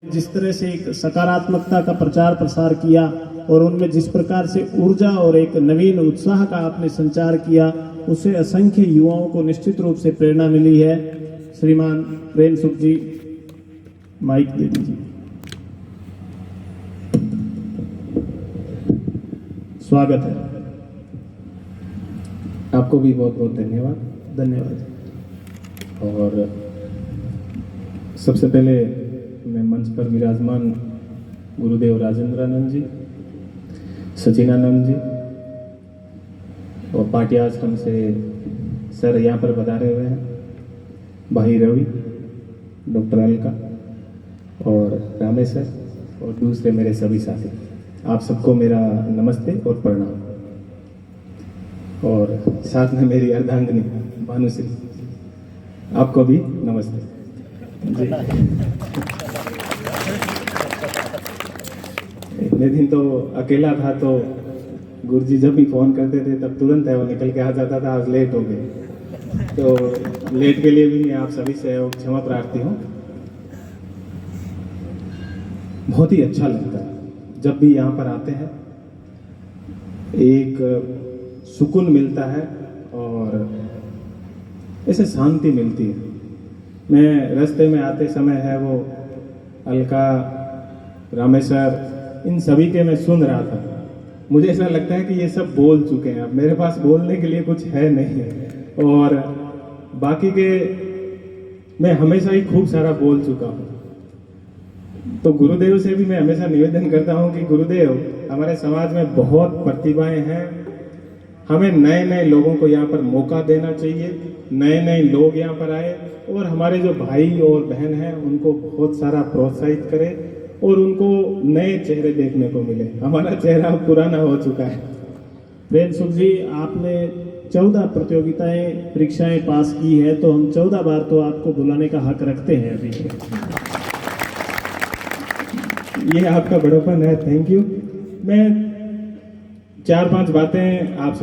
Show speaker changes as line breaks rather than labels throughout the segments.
जिस तरह से एक सकारात्मकता का प्रचार प्रसार किया और उनमें जिस प्रकार से ऊर्जा और एक नवीन उत्साह का आपने संचार किया, उससे असंख्य युवाओं को निश्चित रूप से प्रेरणा मिली है। श्रीमान प्रेम सुख जी, माइक दे दीजिए। स्वागत है।
आपको भी बहुत बहुत धन्यवाद।
धन्यवाद।
और सबसे पहले मैं मंच पर विराजमान गुरुदेव राजेंद्रानंद जी, सचिनानंद जी और पाटी आश्रम से सर यहाँ पर पधारे हुए हैं, भाई रवि, डॉक्टर अलका और रामेश सर और दूसरे मेरे सभी साथी, आप सबको मेरा नमस्ते और प्रणाम। और साथ में मेरी अर्धांगिनी भानुश्री, आपको भी नमस्ते जी। इतने दिन तो अकेला था, तो गुरुजी जब भी फोन करते थे तब तुरंत है वो निकल के आ जाता था। आज लेट हो गए, तो लेट के लिए भी मैं आप सभी से क्षमा प्रार्थी हूँ। बहुत ही अच्छा लगता है जब भी यहाँ पर आते हैं, एक सुकून मिलता है और ऐसे शांति मिलती है। मैं रास्ते में आते समय है वो अलका, रामेश्वर, इन सभी के मैं सुन रहा था। मुझे ऐसा लगता है कि ये सब बोल चुके हैं, अब मेरे पास बोलने के लिए कुछ है नहीं। और बाकी के मैं हमेशा ही खूब सारा बोल चुका हूँ। तो गुरुदेव से भी मैं हमेशा निवेदन करता हूँ कि गुरुदेव, हमारे समाज में बहुत प्रतिभाएं हैं, हमें नए नए लोगों को यहाँ पर मौका देना चाहिए, नए नए लोग यहाँ पर आए और हमारे जो भाई और बहन हैं उनको बहुत सारा प्रोत्साहित करें और उनको नए चेहरे देखने को मिले। हमारा चेहरा पुराना हो चुका है।
प्रेम सुख जी, आपने 14 प्रतियोगिताएं परीक्षाएं पास की है, तो हम 14 बार तो आपको बुलाने का हक रखते हैं अभी।
ये आपका बड़प्पन है, थैंक यू। मैं 4-5 बातें आप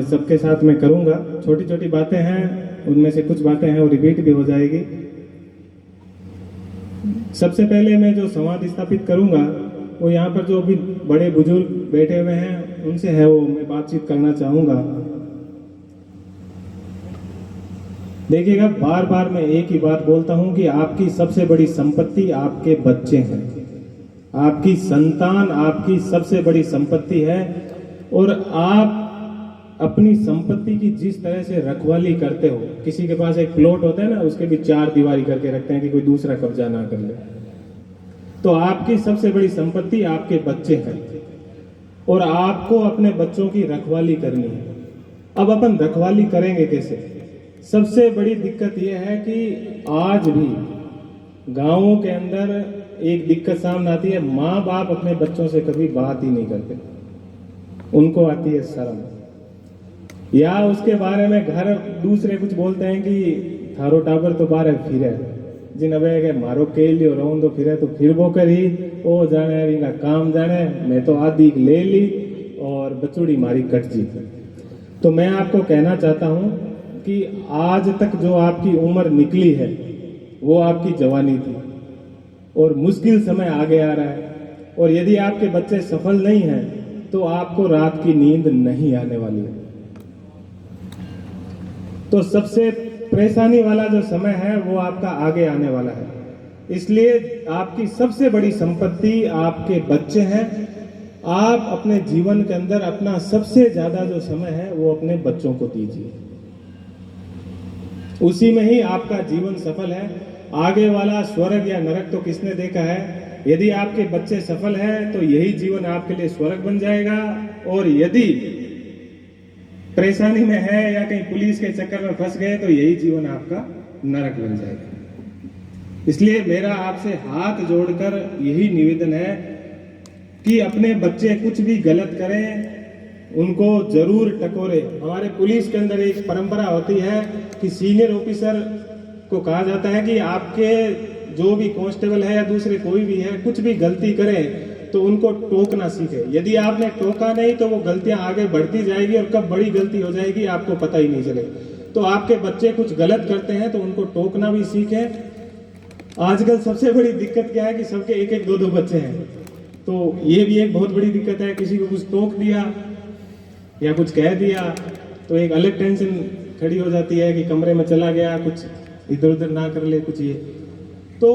सबके साथ में करूंगा। छोटी छोटी बातें हैं, उनमें से कुछ बातें हैं वो रिपीट भी हो जाएगी। सबसे पहले मैं जो संवाद स्थापित करूंगा वो यहाँ पर जो अभी बड़े बुजुर्ग बैठे हुए हैं उनसे है, वो मैं बातचीत करना चाहूंगा। देखिएगा, बार बार मैं एक ही बात बोलता हूं कि आपकी सबसे बड़ी संपत्ति आपके बच्चे हैं, आपकी संतान आपकी सबसे बड़ी संपत्ति है। और आप अपनी संपत्ति की जिस तरह से रखवाली करते हो, किसी के पास एक प्लॉट होता है ना, उसके भी 4 दीवारी करके रखते हैं कि कोई दूसरा कब्जा ना कर ले। तो आपकी सबसे बड़ी संपत्ति आपके बच्चे हैं और आपको अपने बच्चों की रखवाली करनी है। अब अपन रखवाली करेंगे कैसे? सबसे बड़ी दिक्कत यह है कि आज भी गांवों के अंदर एक दिक्कत सामने आती है, माँ बाप अपने बच्चों से कभी बात ही नहीं करते, उनको आती है शर्म, या उसके बारे में घर दूसरे कुछ बोलते हैं कि थारो टाबर तो बाहर फिरे, जिन अबे के मारो के लियो रहूं तो फिर वो करी, ओ जाने इनका काम जाने, मैं तो आदि ले ली और बचूड़ी मारी कट जी। तो मैं आपको कहना चाहता हूं कि आज तक जो आपकी उम्र निकली है वो आपकी जवानी थी और मुश्किल समय आगे आ रहा है। और यदि आपके बच्चे सफल नहीं हैं तो आपको रात की नींद नहीं आने वाली है। तो सबसे परेशानी वाला जो समय है वो आपका आगे आने वाला है। इसलिए आपकी सबसे बड़ी संपत्ति आपके बच्चे हैं। आप अपने जीवन के अंदर अपना सबसे ज्यादा जो समय है वो अपने बच्चों को दीजिए, उसी में ही आपका जीवन सफल है। आगे वाला स्वर्ग या नरक तो किसने देखा है? यदि आपके बच्चे सफल हैं तो यही जीवन आपके लिए स्वर्ग बन जाएगा, और यदि परेशानी में है या कहीं पुलिस के चक्कर में फंस गए तो यही जीवन आपका नरक बन जाएगा। इसलिए मेरा आपसे हाथ जोड़कर यही निवेदन है कि अपने बच्चे कुछ भी गलत करें उनको जरूर टकोरे। हमारे पुलिस के अंदर एक परंपरा होती है कि सीनियर ऑफिसर को कहा जाता है कि आपके जो भी कांस्टेबल है या दूसरे कोई भी है, कुछ भी गलती करें तो उनको टोकना सीखे। यदि आपने टोका नहीं तो वो गलतियां आगे बढ़ती जाएगी और कब बड़ी गलती हो जाएगी आपको पता ही नहीं चलेगा। तो आपके बच्चे कुछ गलत करते हैं तो उनको टोकना भी सीखें आजकल सबसे बड़ी दिक्कत क्या है कि सबके एक एक दो दो बच्चे हैं, तो ये भी एक बहुत बड़ी दिक्कत है। किसी को कुछ टोक दिया या कुछ कह दिया तो एक अलग टेंशन खड़ी हो जाती है कि कमरे में चला गया, कुछ इधर उधर ना कर ले कुछ ये। तो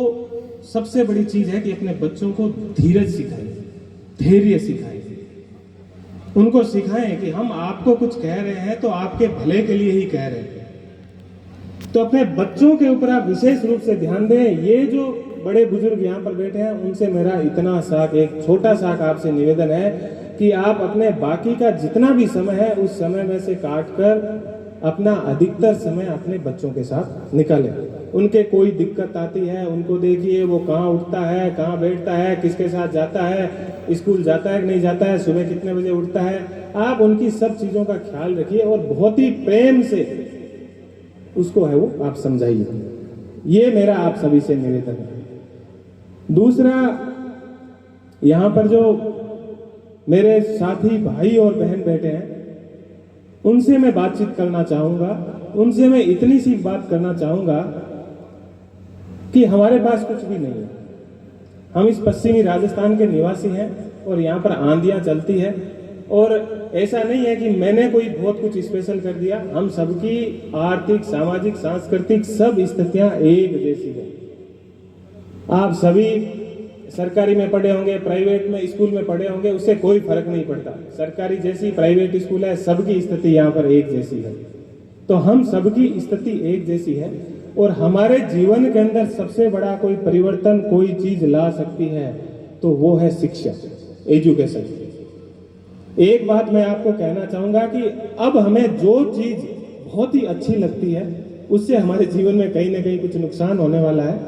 सबसे बड़ी चीज है कि अपने बच्चों को धीरज सिखाएं, धैर्य सिखाएं, उनको सिखाएं कि हम आपको कुछ कह रहे हैं तो आपके भले के लिए ही कह रहे हैं। तो अपने बच्चों के ऊपर आप विशेष रूप से ध्यान दें। ये जो बड़े बुजुर्ग यहाँ पर बैठे हैं उनसे मेरा इतना सा एक छोटा सा आपसे निवेदन है कि आप अपने बाकी का जितना भी समय है उस समय में से काट कर अपना अधिकतर समय अपने बच्चों के साथ निकालें। उनके कोई दिक्कत आती है उनको देखिए, वो कहाँ उठता है, कहाँ बैठता है, किसके साथ जाता है, स्कूल जाता है कि नहीं जाता है, सुबह कितने बजे उठता है। आप उनकी सब चीजों का ख्याल रखिए और बहुत ही प्रेम से उसको है वो आप समझाइए। ये मेरा आप सभी से निवेदन है। दूसरा, यहाँ पर जो मेरे साथी भाई और बहन बैठे हैं उनसे मैं बातचीत करना चाहूंगा। उनसे मैं इतनी सी बात करना चाहूंगा कि हमारे पास कुछ भी नहीं है। हम इस पश्चिमी राजस्थान के निवासी हैं और यहाँ पर आंधियां चलती है और ऐसा नहीं है कि मैंने कोई बहुत कुछ स्पेशल कर दिया। हम सबकी आर्थिक, सामाजिक, सांस्कृतिक सब स्थितियां एक जैसी है। आप सभी सरकारी में पढ़े होंगे, प्राइवेट में स्कूल में पढ़े होंगे, उससे कोई फर्क नहीं पड़ता। सरकारी जैसी प्राइवेट स्कूल है, सबकी स्थिति यहाँ पर एक जैसी है। तो हम सबकी स्थिति एक जैसी है और हमारे जीवन के अंदर सबसे बड़ा कोई परिवर्तन, कोई चीज ला सकती है तो वो है शिक्षा, एजुकेशन। एक बात मैं आपको कहना चाहूंगा कि अब हमें जो चीज बहुत ही अच्छी लगती है उससे हमारे जीवन में कहीं ना कहीं कुछ नुकसान होने वाला है,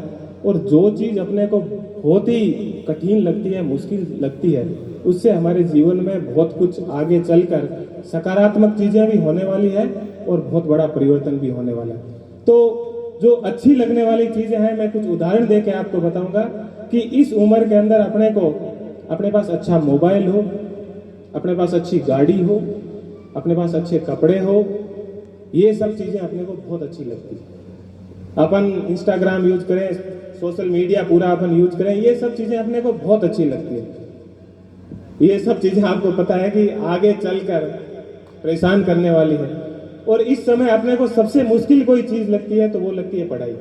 और जो चीज अपने को बहुत ही कठिन लगती है, मुश्किल लगती है, उससे हमारे जीवन में बहुत कुछ आगे चलकर सकारात्मक चीजें भी होने वाली है और बहुत बड़ा परिवर्तन भी होने वाला है। तो जो अच्छी लगने वाली चीजें हैं, मैं कुछ उदाहरण देके आपको बताऊंगा कि इस उम्र के अंदर अपने पास अच्छा मोबाइल हो, अपने पास अच्छी गाड़ी हो, अपने पास अच्छे कपड़े हो, ये सब चीजें अपने को बहुत अच्छी लगती है। अपन इंस्टाग्राम यूज करें, सोशल मीडिया पूरा अपन यूज करें, ये सब चीजें अपने को बहुत अच्छी लगती है। ये सब चीजें आपको पता है कि आगे चलकर परेशान करने वाली है। और इस समय अपने को सबसे मुश्किल कोई चीज लगती है तो वो लगती है पढ़ाई।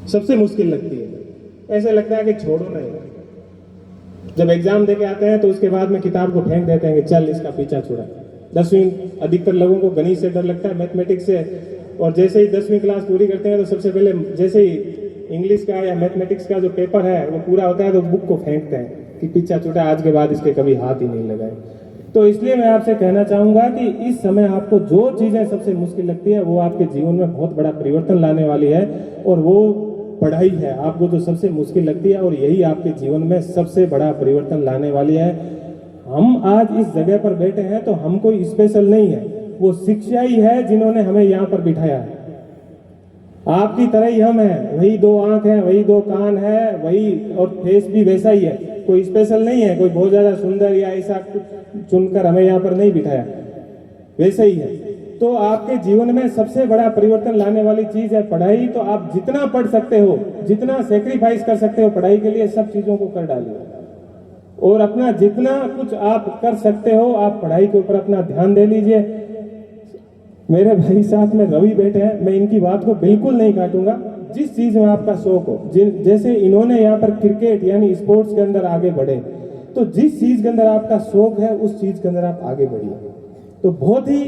सबसे मुश्किल लगती है, ऐसे लगता है कि छोड़ो नहीं। जब एग्जाम देके आते हैं तो उसके बाद में किताब को फेंक देते हैं कि चल इसका पीछा छुड़ा। 10वीं अधिकतर लोगों को गणित से डर लगता है, मैथमेटिक्स से, और जैसे ही 10वीं क्लास पूरी करते हैं तो सबसे पहले जैसे ही इंग्लिश का या मैथमेटिक्स का जो पेपर है वो पूरा होता है तो बुक को फेंकते हैं कि पीछा छूटा, आज के बाद इसके कभी हाथ ही नहीं लगाए। तो इसलिए मैं आपसे कहना चाहूंगा कि इस समय आपको जो चीजें सबसे मुश्किल लगती है वो आपके जीवन में बहुत बड़ा परिवर्तन लाने वाली है, और वो पढ़ाई है आपको जो सबसे मुश्किल लगती है, और यही आपके जीवन में सबसे बड़ा परिवर्तन लाने वाली है। हम आज इस जगह पर बैठे हैं तो हम कोई स्पेशल नहीं है, वो शिक्षा ही है जिन्होंने हमें यहाँ पर बिठाया है। आपकी तरह ही हम हैं, वही 2 आंख है, वही 2 कान है, वही, और फेस भी वैसा ही है, कोई स्पेशल नहीं है, कोई बहुत ज्यादा सुंदर या ऐसा कुछ चुनकर हमें यहाँ पर नहीं बिठाया, वैसे ही है। तो आपके जीवन में सबसे बड़ा परिवर्तन लाने वाली चीज है पढ़ाई। तो आप जितना पढ़ सकते हो, जितना सेक्रीफाइस कर सकते हो पढ़ाई के लिए, सब चीजों को कर डालिए, और अपना जितना कुछ आप कर सकते हो आप पढ़ाई के ऊपर अपना ध्यान दे लीजिए। मेरे भाई साथ में रवि बैठे हैं, मैं इनकी बात को बिल्कुल नहीं काटूंगा। जिस चीज में आपका शौक हो, जैसे इन्होंने यहाँ पर क्रिकेट यानी स्पोर्ट्स के अंदर आगे बढ़े, तो जिस चीज के अंदर आपका शौक है उस चीज के अंदर आप आगे बढ़िए, तो बहुत ही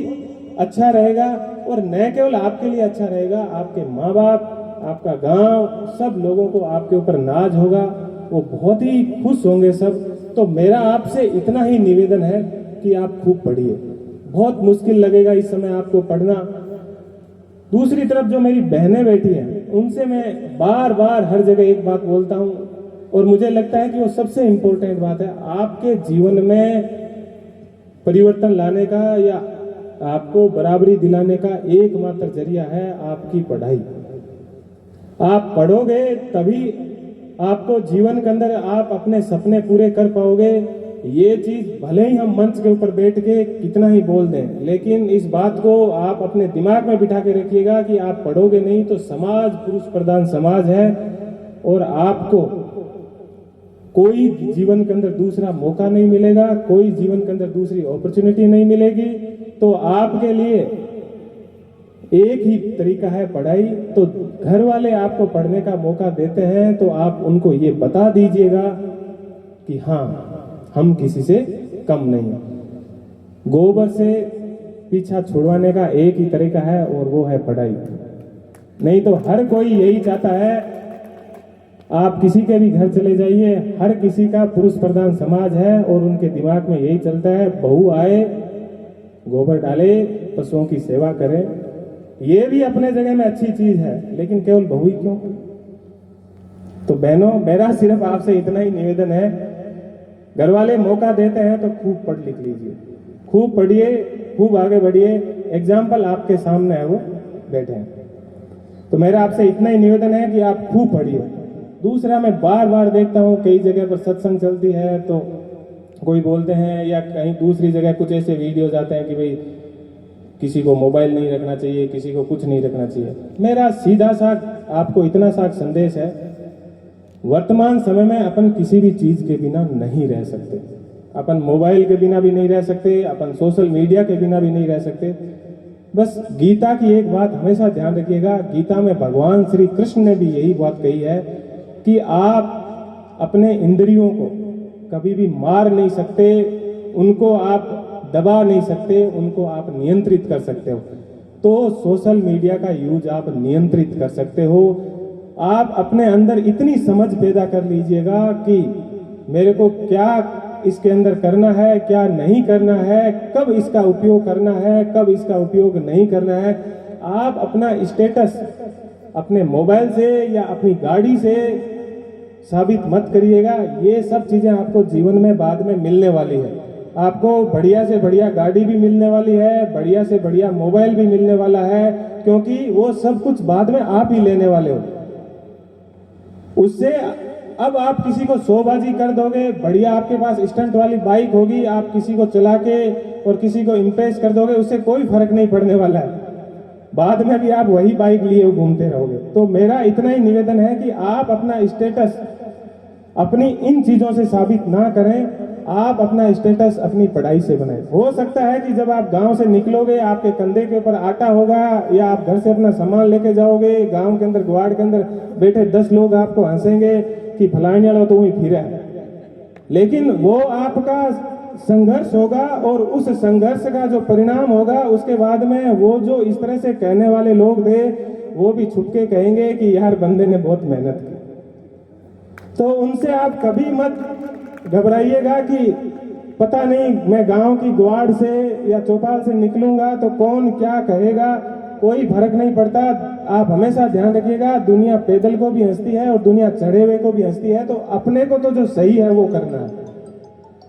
अच्छा रहेगा। और न केवल आपके लिए अच्छा रहेगा, आपके माँ बाप, आपका गांव, सब लोगों को आपके ऊपर नाज होगा, वो बहुत ही खुश होंगे सब। तो मेरा आपसे इतना ही निवेदन है कि आप खूब पढ़िए। बहुत मुश्किल लगेगा इस समय आपको पढ़ना। दूसरी तरफ जो मेरी बहनें बैठी हैं उनसे मैं बार बार हर जगह एक बात बोलता हूं, और मुझे लगता है कि वो सबसे इंपॉर्टेंट बात है। आपके जीवन में परिवर्तन लाने का या आपको बराबरी दिलाने का एकमात्र जरिया है आपकी पढ़ाई। आप पढ़ोगे तभी आपको जीवन के अंदर आप अपने सपने पूरे कर पाओगे, ये चीज भले ही हम मंच के ऊपर बैठ के कितना ही बोल दें, लेकिन इस बात को आप अपने दिमाग में बिठा के रखिएगा कि आप पढ़ोगे नहीं तो समाज पुरुष प्रधान समाज है और आपको कोई जीवन के अंदर दूसरा मौका नहीं मिलेगा, कोई जीवन के अंदर दूसरी अपॉर्चुनिटी नहीं मिलेगी। तो आपके लिए एक ही तरीका है पढ़ाई। तो घर वाले आपको पढ़ने का मौका देते हैं तो आप उनको ये बता दीजिएगा कि हाँ, हम किसी से कम नहीं। गोबर से पीछा छुड़वाने का एक ही तरीका है और वो है पढ़ाई। नहीं तो हर कोई यही चाहता है, आप किसी के भी घर चले जाइए, हर किसी का पुरुष प्रधान समाज है और उनके दिमाग में यही चलता है, बहू आए, गोबर डाले, पशुओं की सेवा करें। ये भी अपने जगह में अच्छी चीज है, लेकिन केवल बहू ही क्यों? तो बहनों, मेरा सिर्फ आपसे इतना ही निवेदन है, घर वाले मौका देते हैं तो खूब पढ़ लिख लीजिए, खूब पढ़िए, खूब आगे बढ़िए। एग्जाम्पल आपके सामने है, वो बैठे हैं। तो मेरा आपसे इतना ही निवेदन है कि आप खूब पढ़िए। दूसरा, मैं बार बार देखता हूँ कई जगह पर सत्संग चलती है तो कोई बोलते हैं, या कहीं दूसरी जगह कुछ ऐसे वीडियोज आते हैं कि भाई किसी को मोबाइल नहीं रखना चाहिए, किसी को कुछ नहीं रखना चाहिए। मेरा सीधा सा आपको इतना सा संदेश है, वर्तमान समय में अपन किसी भी चीज के बिना नहीं रह सकते। अपन मोबाइल के बिना भी नहीं रह सकते, अपन सोशल मीडिया के बिना भी नहीं रह सकते। बस गीता की एक बात हमेशा ध्यान रखिएगा, गीता में भगवान श्री कृष्ण ने भी यही बात कही है कि आप अपने इंद्रियों को कभी भी मार नहीं सकते, उनको आप दबा नहीं सकते, उनको आप नियंत्रित कर सकते हो। तो सोशल मीडिया का यूज आप नियंत्रित कर सकते हो। आप अपने अंदर इतनी समझ पैदा कर लीजिएगा कि मेरे को क्या इसके अंदर करना है, क्या नहीं करना है, कब इसका उपयोग करना है, कब इसका उपयोग नहीं करना है। आप अपना स्टेटस अपने मोबाइल से या अपनी गाड़ी से साबित मत करिएगा। ये सब चीजें आपको जीवन में बाद में मिलने वाली है। आपको बढ़िया से बढ़िया गाड़ी भी मिलने वाली है, बढ़िया से बढ़िया मोबाइल भी मिलने वाला है, क्योंकि वो सब कुछ बाद में आप ही लेने वाले हो। उससे अब आप किसी को शोबाजी कर दोगे, बढ़िया आपके पास स्टंट वाली बाइक होगी, आप किसी को चला के और किसी को इम्प्रेस कर दोगे, उससे कोई फर्क नहीं पड़ने वाला है। बाद में भी आप वही बाइक लिए घूमते रहोगे। तो मेरा इतना ही निवेदन है कि आप अपना स्टेटस अपनी इन चीजों से साबित ना करें, आप अपना स्टेटस अपनी पढ़ाई से बनाएं। हो सकता है कि जब आप गांव से निकलोगे, आपके कंधे के ऊपर आटा होगा, या आप घर से अपना सामान लेके जाओगे, गांव के अंदर गुआड़ के अंदर बैठे 10 लोग आपको हंसेंगे कि फलाने वाला तो वही फिरा है। लेकिन वो आपका संघर्ष होगा और उस संघर्ष का जो परिणाम होगा, उसके बाद में वो जो इस तरह से कहने वाले लोग थे, वो भी छुप के कहेंगे कि यार बंदे ने बहुत मेहनत की। तो उनसे आप कभी मत घबराइएगा कि पता नहीं मैं गांव की गुआड़ से या चौपाल से निकलूंगा तो कौन क्या कहेगा, कोई फर्क नहीं पड़ता। आप हमेशा ध्यान रखिएगा, दुनिया पैदल को भी हंसती है और दुनिया चढ़े हुए को भी हंसती है। तो अपने को तो जो सही है वो करना है,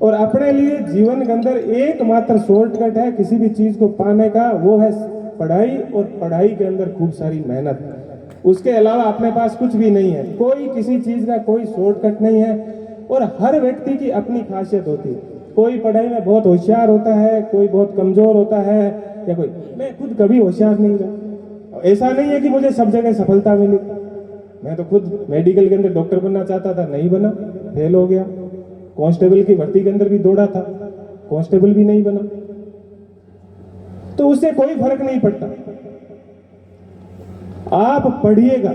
और अपने लिए जीवन के अंदर एकमात्र शॉर्टकट है किसी भी चीज को पाने का, वो है पढ़ाई, और पढ़ाई के अंदर खूब सारी मेहनत। उसके अलावा अपने पास कुछ भी नहीं है, कोई किसी चीज का कोई शॉर्टकट नहीं है। और हर व्यक्ति की अपनी खासियत होती है, कोई पढ़ाई में बहुत होशियार होता है, कोई बहुत कमजोर होता है, या कोई, मैं खुद कभी होशियार नहीं रहा। ऐसा नहीं है कि मुझे सब जगह सफलता मिली। मैं तो खुद मेडिकल के अंदर डॉक्टर बनना चाहता था, नहीं बना, फेल हो गया। कांस्टेबल की भर्ती के अंदर भी दौड़ा था, कांस्टेबल भी नहीं बना। तो उससे कोई फर्क नहीं पड़ता। आप पढ़िएगा,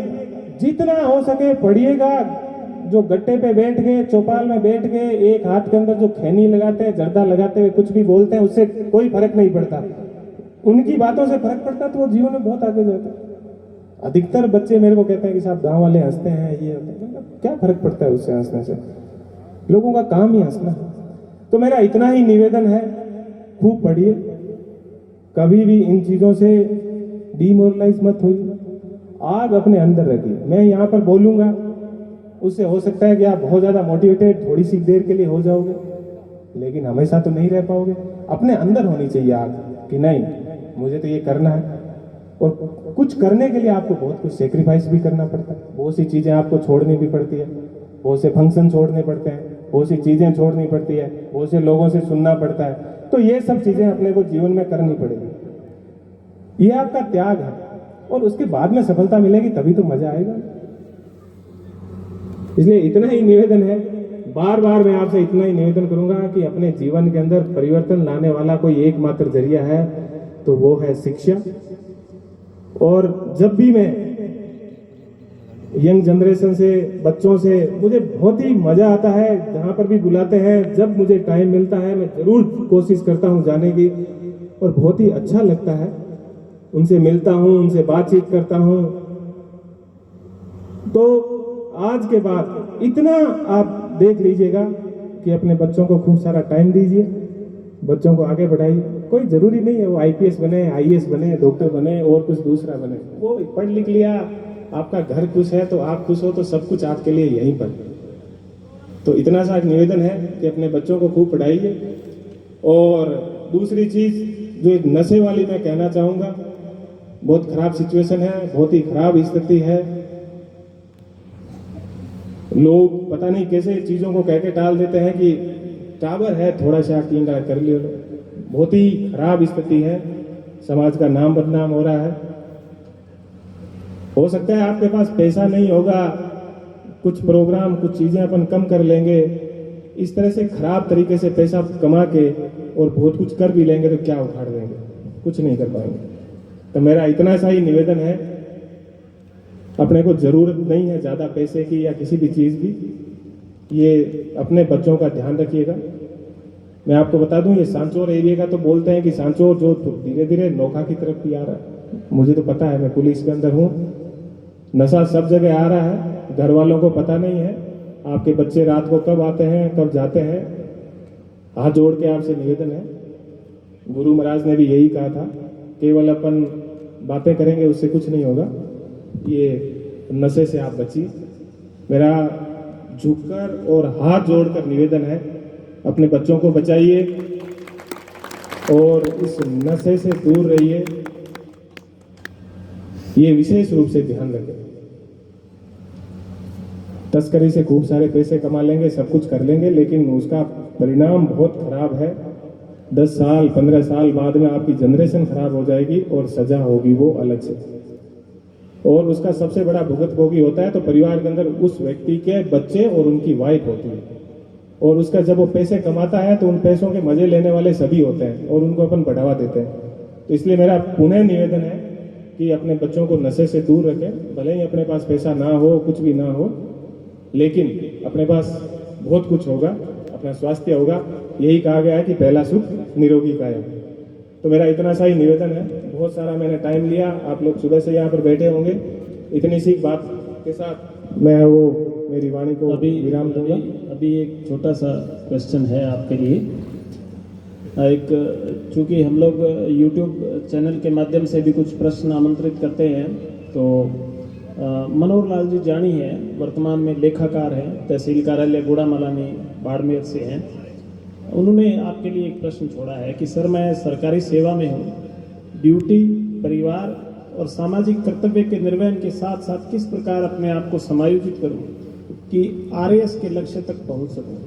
जितना हो सके पढ़िएगा। जो गट्टे पे बैठ के, चौपाल में बैठ के, एक हाथ के अंदर जो खैनी लगाते हैं, जर्दा लगाते हुए कुछ भी बोलते हैं, उससे कोई फर्क नहीं पड़ता। उनकी बातों से फर्क पड़ता तो वो जीवन में बहुत आगे जाता है। अधिकतर बच्चे मेरे को कहते हैं कि साहब गांव वाले हंसते हैं, ये क्या फर्क पड़ता है उससे हंसने से, लोगों का काम ही हंसना है। तो मेरा इतना ही निवेदन है, खूब पढ़िए, कभी भी इन चीजों से डिमोरलाइज मत होइए, आग अपने अंदर रखिए। मैं यहाँ पर बोलूंगा, उससे हो सकता है कि आप बहुत ज्यादा मोटिवेटेड थोड़ी सी देर के लिए हो जाओगे, लेकिन हमेशा तो नहीं रह पाओगे। अपने अंदर होनी चाहिए आग कि नहीं, मुझे तो ये करना है। और कुछ करने के लिए आपको बहुत कुछ सेक्रीफाइस भी करना पड़ता है, बहुत सी चीजें आपको छोड़नी भी पड़ती है, बहुत से फंक्शन छोड़ने पड़ते हैं, बहुत सी चीज़ें छोड़नी पड़ती है, बहुत से लोगों से सुनना पड़ता है। तो ये सब चीज़ें अपने को जीवन में करनी पड़ेगी। ये आपका त्याग है और उसके बाद में सफलता मिलेगी, तभी तो मजा आएगा। इसलिए इतना ही निवेदन है, बार बार मैं आपसे इतना ही निवेदन करूंगा कि अपने जीवन के अंदर परिवर्तन लाने वाला कोई एकमात्र जरिया है तो वो है शिक्षा। और जब भी मैं यंग जनरेशन से, बच्चों से, मुझे बहुत ही मजा आता है, जहां पर भी बुलाते हैं, जब मुझे टाइम मिलता है मैं जरूर कोशिश करता हूं जाने की, और बहुत ही अच्छा लगता है। उनसे मिलता हूं, उनसे बातचीत करता हूं। तो आज के बाद इतना आप देख लीजिएगा कि अपने बच्चों को खूब सारा टाइम दीजिए, बच्चों को आगे बढ़ाइए। कोई जरूरी नहीं है वो आईपीएस बने, आईएएस बने, डॉक्टर बने और कुछ दूसरा बने। वो पढ़ लिख लिया, आपका घर खुश है तो आप खुश हो, तो सब कुछ आपके लिए यहीं पर। तो इतना सा निवेदन है कि अपने बच्चों को खूब पढ़ाइए। और दूसरी चीज जो एक नशे वाली मैं कहना चाहूंगा, बहुत खराब सिचुएशन है, बहुत ही खराब स्थिति है। लोग पता नहीं कैसे चीजों को कह के टाल देते हैं कि टावर है, थोड़ा सा कींगा कर लियो। बहुत ही खराब स्थिति है, समाज का नाम बदनाम हो रहा है। हो सकता है आपके पास पैसा नहीं होगा, कुछ प्रोग्राम, कुछ चीजें अपन कम कर लेंगे, इस तरह से खराब तरीके से पैसा कमा के और बहुत कुछ कर भी लेंगे तो क्या उखाड़ देंगे, कुछ नहीं कर पाएंगे। तो मेरा इतना सा ही निवेदन है, अपने को जरूरत नहीं है ज्यादा पैसे की या किसी भी चीज की, ये अपने बच्चों का ध्यान रखिएगा। मैं आपको बता दूं, ये सांचौर एरिया का तो बोलते हैं कि सांचौर जो धीरे धीरे नोखा की तरफ भी आ रहा है। मुझे तो पता है, मैं पुलिस के अंदर हूं, नशा सब जगह आ रहा है, घर वालों को पता नहीं है। आपके बच्चे रात को कब आते हैं, कब जाते हैं। हाथ जोड़ के आपसे निवेदन है, गुरु महाराज ने भी यही कहा था, केवल अपन बातें करेंगे उससे कुछ नहीं होगा, ये नशे से आप बचिए। मेरा झुककर और हाथ जोड़कर निवेदन है, अपने बच्चों को बचाइए और इस नशे से दूर रहिए, ये विशेष रूप से ध्यान रखें। तस्करी से खूब सारे पैसे कमा लेंगे, सब कुछ कर लेंगे, लेकिन उसका परिणाम बहुत खराब है। 10 साल 15 साल बाद में आपकी जनरेशन खराब हो जाएगी और सजा होगी वो अलग से। और उसका सबसे बड़ा भुगतभोगी होता है तो परिवार के अंदर उस व्यक्ति के बच्चे और उनकी वाइफ होती है। और उसका जब वो पैसे कमाता है तो उन पैसों के मजे लेने वाले सभी होते हैं और उनको अपन बढ़ावा देते हैं। तो इसलिए मेरा पुनः निवेदन है कि अपने बच्चों को नशे से दूर रखें। भले ही अपने पास पैसा ना हो, कुछ भी ना हो, लेकिन अपने पास बहुत कुछ होगा, अपना स्वास्थ्य होगा। यही कहा गया है कि पहला सुख निरोगी काया। तो मेरा इतना सा ही निवेदन है। बहुत सारा मैंने टाइम लिया, आप लोग सुबह से यहाँ पर बैठे होंगे। इतनी सी बात के साथ मैं वो मेरी वाणी को अभी विराम दूंगा।
अभी एक छोटा सा क्वेश्चन है आपके लिए। एक, चूंकि हम लोग YouTube चैनल के माध्यम से भी कुछ प्रश्न आमंत्रित करते हैं, तो मनोहर लाल जी जानी है, वर्तमान में लेखाकार हैं, तहसील कार्यालय गुड़ा मलानी बाड़मेर से हैं। उन्होंने आपके लिए एक प्रश्न छोड़ा है कि सर, मैं सरकारी सेवा में हूँ, ड्यूटी, परिवार और सामाजिक कर्तव्य के निर्वहन के साथ साथ किस प्रकार अपने आप को समायोजित करूँ कि आरएएस के लक्ष्य तक पहुँच सकूँ।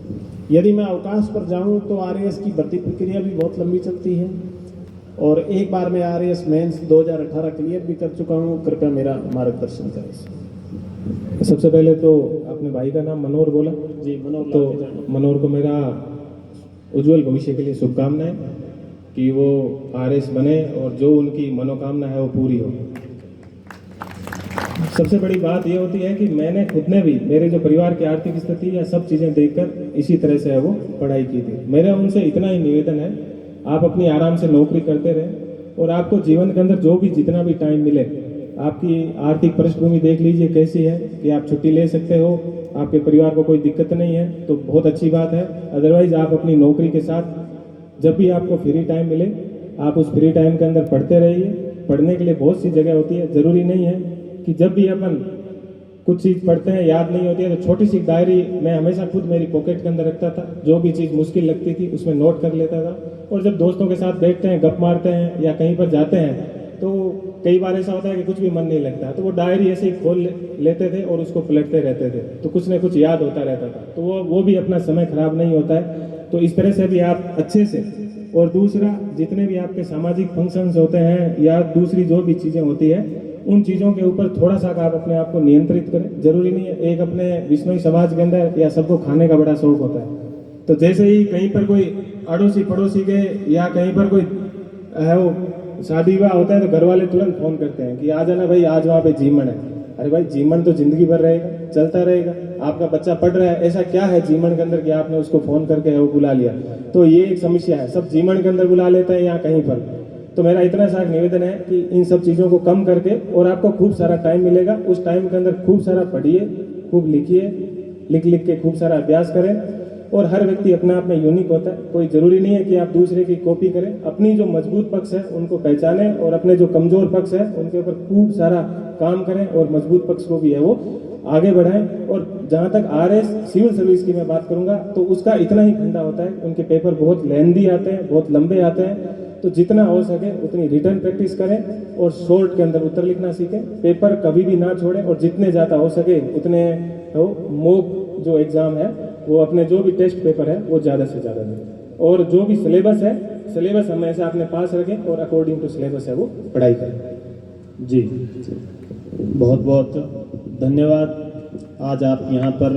यदि मैं अवकाश पर जाऊँ तो आरएएस की भर्ती प्रक्रिया भी बहुत लंबी चलती है और एक बार मैं आरएएस मेंस 2018 क्लियर भी कर चुका हूँ। कृपया मेरा मार्गदर्शन करें।
सबसे पहले तो अपने भाई का नाम मनोहर बोला
जी, मनोहर।
तो मनोहर को मेरा उज्जवल भविष्य के लिए शुभकामनाएं कि वो आरएएस बने और जो उनकी मनोकामना है वो पूरी हो। सबसे बड़ी बात ये होती है कि मैंने खुद ने भी मेरे जो परिवार की आर्थिक स्थिति या सब चीजें देखकर इसी तरह से है वो पढ़ाई की थी। मेरा उनसे इतना ही निवेदन है, आप अपनी आराम से नौकरी करते रहें और आपको जीवन के अंदर जो भी जितना भी टाइम मिले, आपकी आर्थिक पृष्ठभूमि देख लीजिए कैसी है कि आप छुट्टी ले सकते हो, आपके परिवार को कोई दिक्कत नहीं है तो बहुत अच्छी बात है। अदरवाइज आप अपनी नौकरी के साथ जब भी आपको फ्री टाइम मिले, आप उस फ्री टाइम के अंदर पढ़ते रहिए। पढ़ने के लिए बहुत सी जगह होती है, जरूरी नहीं है कि जब भी अपन कुछ चीज पढ़ते हैं याद नहीं होती है तो छोटी सी डायरी मैं हमेशा खुद मेरी पॉकेट के अंदर रखता था। जो भी चीज मुश्किल लगती थी उसमें नोट कर लेता था और जब दोस्तों के साथ बैठते हैं, गप मारते हैं या कहीं पर जाते हैं तो कई बार ऐसा होता है कि कुछ भी मन नहीं लगता, तो वो डायरी ऐसे ही खोल लेते थे और उसको पलटते रहते थे, तो कुछ न कुछ याद होता रहता था, तो वो भी अपना समय खराब नहीं होता है। तो इस तरह से भी आप अच्छे से, और दूसरा जितने भी आपके सामाजिक फंक्शंस होते हैं या दूसरी जो भी चीज़ें होती है, उन चीज़ों के ऊपर थोड़ा सा आप अपने आप को नियंत्रित करें। जरूरी नहीं है, एक अपने विष्णुई समाज के अंदर या सबको खाने का बड़ा शौक होता है, तो जैसे ही कहीं पर कोई अड़ोसी पड़ोसी के या कहीं पर कोई है वो शादी विवाह होता है, तो घर वाले तुरंत फोन करते हैं कि आ जाना भाई, आज वहाँ पे जीमन है। अरे भाई, जीमन तो जिंदगी भर रहेगा, चलता रहेगा। आपका बच्चा पढ़ रहा है, ऐसा क्या है जीमन के अंदर कि आपने उसको फोन करके वो बुला लिया? तो ये एक समस्या है, सब जीमन के अंदर बुला लेते हैं या कहीं पर। तो मेरा इतना सा निवेदन है कि इन सब चीज़ों को कम करके, और आपको खूब सारा टाइम मिलेगा, उस टाइम के अंदर खूब सारा पढ़िए, खूब लिखिए, लिख लिख के खूब सारा अभ्यास करें। और हर व्यक्ति अपने आप में यूनिक होता है, कोई जरूरी नहीं है कि आप दूसरे की कॉपी करें। अपनी जो मजबूत पक्ष है उनको पहचानें और अपने जो कमजोर पक्ष है उनके ऊपर खूब सारा काम करें, और मजबूत पक्ष को भी है वो आगे बढ़ाएं। और जहां तक आरएस सिविल सर्विस की मैं बात करूंगा, तो उसका इतना ही फंडा होता है, उनके पेपर बहुत लेंदी आते हैं, बहुत लंबे आते हैं, तो जितना हो सके उतनी रिटर्न प्रैक्टिस करें और शॉर्ट के अंदर उत्तर लिखना सीखें। पेपर कभी भी ना छोड़ें, और जितने ज़्यादा हो सके उतने मॉक जो एग्ज़ाम है, वो अपने जो भी टेस्ट पेपर है वो ज़्यादा से ज़्यादा दें। और जो भी सिलेबस है, सिलेबस हमेशा अपने पास रखें और अकॉर्डिंग टू सिलेबस है वो पढ़ाई करें।
जी, बहुत बहुत धन्यवाद। आज आप यहाँ पर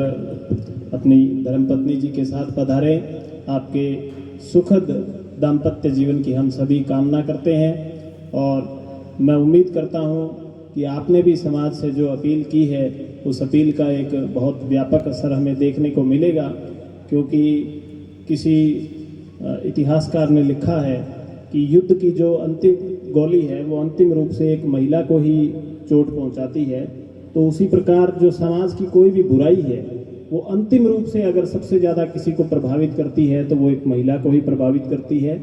अपनी धर्मपत्नी जी के साथ पधारे। आपके सुखद दाम्पत्य जीवन की हम सभी कामना करते हैं, और मैं उम्मीद करता हूँ कि आपने भी समाज से जो अपील की है, उस अपील का एक बहुत व्यापक असर हमें देखने को मिलेगा। क्योंकि किसी इतिहासकार ने लिखा है कि युद्ध की जो अंतिम गोली है वो अंतिम रूप से एक महिला को ही चोट पहुंचाती है। तो उसी प्रकार जो समाज की कोई भी बुराई है वो अंतिम रूप से अगर सबसे ज़्यादा किसी को प्रभावित करती है तो वो एक महिला को ही प्रभावित करती है।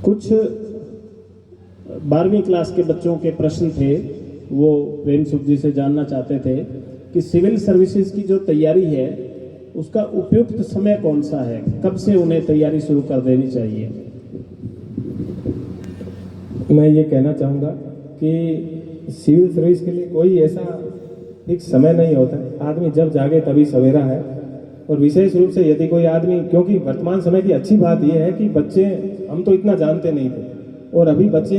कुछ 12वीं क्लास के बच्चों के प्रश्न थे, वो प्रेम सुख जी से जानना चाहते थे कि सिविल सर्विसेज की जो तैयारी है उसका उपयुक्त समय कौन सा है, कब से उन्हें तैयारी शुरू कर देनी चाहिए?
मैं ये कहना चाहूँगा कि सिविल सर्विस के लिए कोई ऐसा फिक्स समय नहीं होता है। आदमी जब जागे तभी सवेरा है। और विशेष रूप से यदि कोई आदमी, क्योंकि वर्तमान समय की अच्छी बात यह है कि बच्चे, हम तो इतना जानते नहीं थे, और अभी बच्चे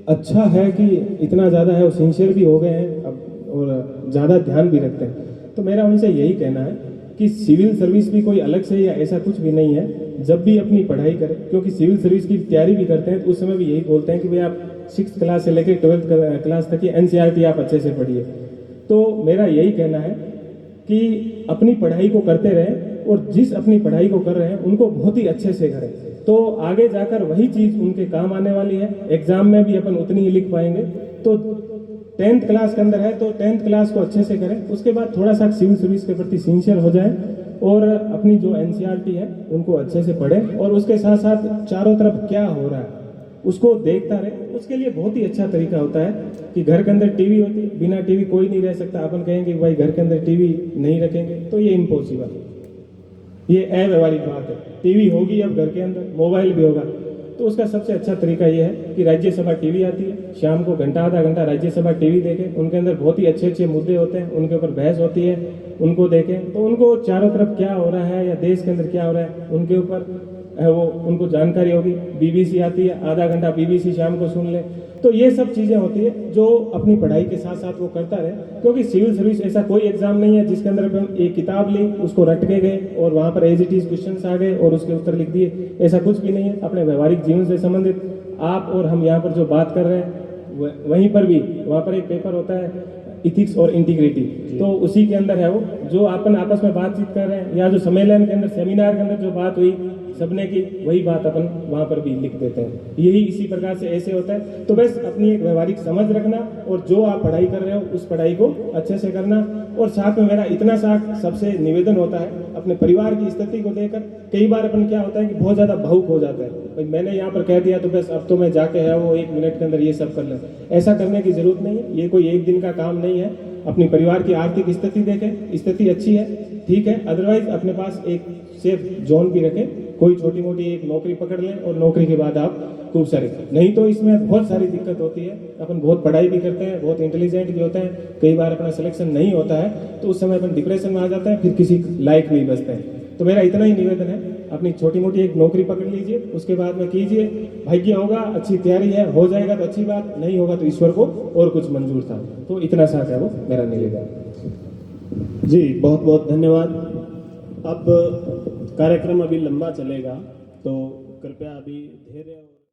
अच्छा है कि इतना ज़्यादा है, वो सिंसियर भी हो गए हैं अब, और ज़्यादा ध्यान भी रखते हैं। तो मेरा उनसे यही कहना है कि सिविल सर्विस भी कोई अलग से या ऐसा कुछ भी नहीं है। जब भी अपनी पढ़ाई करें, क्योंकि सिविल सर्विस की तैयारी भी करते हैं तो उस समय भी यही बोलते हैं कि भाई आप 6th क्लास से लेकर 12th क्लास तक की NCERT आप अच्छे से पढ़िए। तो मेरा यही कहना है कि अपनी पढ़ाई को करते रहें, और जिस अपनी पढ़ाई को कर रहे हैं उनको बहुत ही अच्छे से करें, तो आगे जाकर वही चीज़ उनके काम आने वाली है। एग्जाम में भी अपन उतनी ही लिख पाएंगे। तो 10th क्लास के अंदर है तो 10th क्लास को अच्छे से करें, उसके बाद थोड़ा सा सिविल सर्विस के प्रति सिंसियर हो जाएं, और अपनी जो NCERT है उनको अच्छे से पढ़ें, और उसके साथ साथ चारों तरफ क्या हो रहा है उसको देखता रहे। उसके लिए बहुत ही अच्छा तरीका होता है कि घर के अंदर टीवी होती है, बिना टीवी कोई नहीं रह सकता। अपन कहेंगे भाई घर के अंदर टीवी नहीं रखेंगे, तो ये इम्पॉसिबल है, ये अव्यवहारिक बात है। टीवी होगी अब घर के अंदर, मोबाइल भी होगा, तो उसका सबसे अच्छा तरीका ये है कि राज्यसभा टीवी आती है, शाम को घंटा आधा घंटा राज्यसभा टीवी देखें। उनके अंदर बहुत ही अच्छे अच्छे मुद्दे होते हैं, उनके ऊपर बहस होती है, उनको देखें। तो उनको चारों तरफ क्या हो रहा है या देश के अंदर क्या हो रहा है उनके ऊपर वो उनको जानकारी होगी। BBC आती है, आधा घंटा BBC शाम को सुन ले। तो ये सब चीज़ें होती है जो अपनी पढ़ाई के साथ साथ वो करता रहे। क्योंकि सिविल सर्विस ऐसा कोई एग्जाम नहीं है जिसके अंदर हम एक किताब ली, उसको रट के गए और वहाँ पर एज इट इज क्वेश्चन आ गए और उसके उत्तर लिख दिए। ऐसा कुछ भी नहीं है। अपने व्यवहारिक जीवन से संबंधित आप और हम यहाँ पर जो बात कर रहे हैं, वहीं पर भी वहाँ पर एक पेपर होता है इथिक्स और इंटीग्रिटी, तो उसी के अंदर है वो जो अपन आपस में बातचीत कर रहे हैं, या जो सम्मेलन के अंदर, सेमिनार के अंदर जो बात हुई, सबने की, वही बात अपन वहां पर भी लिख देते हैं। यही इसी प्रकार से ऐसे होता है। तो बस अपनी एक व्यवहारिक समझ रखना और जो आप पढ़ाई कर रहे हो उस पढ़ाई को अच्छे से करना। और साथ में मेरा इतना सा सबसे निवेदन होता है, अपने परिवार की स्थिति को देखकर कई बार अपन क्या होता है कि बहुत ज्यादा भावुक हो जाता है, भाई मैंने यहाँ पर कह दिया तो बस अब तो मैं जाके है वो 1 मिनट के अंदर ये सब कर लें। ऐसा करने की जरूरत नहीं है, ये कोई एक दिन का काम नहीं है। अपनी परिवार की आर्थिक स्थिति देखें, स्थिति अच्छी है ठीक है, अदरवाइज अपने पास एक सेफ जोन भी रखें, कोई छोटी मोटी एक नौकरी पकड़ लें और नौकरी के बाद आप खूब सारे, नहीं तो इसमें बहुत सारी दिक्कत होती है। अपन बहुत पढ़ाई भी करते हैं, बहुत इंटेलिजेंट भी होते हैं, कई बार अपना सिलेक्शन नहीं होता है तो उस समय अपन डिप्रेशन में आ जाते हैं, फिर किसी लायक नहीं बचते हैं। तो मेरा इतना ही निवेदन है, अपनी छोटी मोटी एक नौकरी पकड़ लीजिए, उसके बाद में कीजिए, भाग्य होगा, अच्छी तैयारी है, हो जाएगा तो अच्छी बात, नहीं होगा तो ईश्वर को और कुछ मंजूर था। तो इतना सा है वो मेरा निवेदन।
जी बहुत बहुत धन्यवाद। अब कार्यक्रम अभी लंबा चलेगा तो कृपया अभी धैर्य